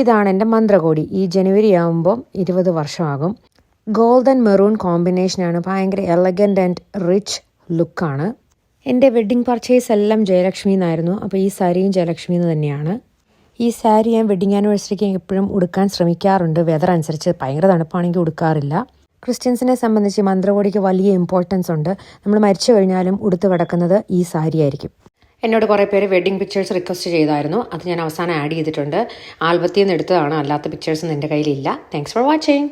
ഇതാണ് എൻ്റെ മന്ത്രകോടി. ഈ ജനുവരി ആകുമ്പം 20 വർഷമാകും. ഗോൾഡൻ മെറൂൺ കോമ്പിനേഷനാണ്. ഭയങ്കര എലഗൻറ്റ് ആൻഡ് റിച്ച് ലുക്കാണ്. എൻ്റെ വെഡ്ഡിങ് പർച്ചേസ് എല്ലാം ജയലക്ഷ്മി എന്നായിരുന്നു. അപ്പോൾ ഈ സാരിയും ജയലക്ഷ്മി എന്ന് തന്നെയാണ്. ഈ സാരി ഞാൻ വെഡ്ഡിങ് ആനിവേഴ്സറിക്ക് എപ്പോഴും ഉടുക്കാൻ ശ്രമിക്കാറുണ്ട്. വെതർ അനുസരിച്ച് ഭയങ്കര തണുപ്പാണെങ്കിൽ ഉടുക്കാറില്ല. ക്രിസ്ത്യൻസിനെ സംബന്ധിച്ച് മന്ത്രകോടിക്ക് വലിയ ഇമ്പോർട്ടൻസ് ഉണ്ട്. നമ്മൾ മരിച്ചു കഴിഞ്ഞാലും ഉടുത്ത് കിടക്കുന്നത് ഈ സാരി ആയിരിക്കും. എന്നോട് കുറേ പേര് വെഡ്ഡിങ് പിക്ചേഴ്സ് റിക്വസ്റ്റ് ചെയ്തായിരുന്നു. അത് ഞാൻ അവസാനം ആഡ് ചെയ്തിട്ടുണ്ട്. ആൽബത്തിൽ നിന്ന് എടുത്തതാണ്, അല്ലാത്ത പിക്ചേഴ്സൊന്നും എൻ്റെ കയ്യിലില്ല. Thanks for watching.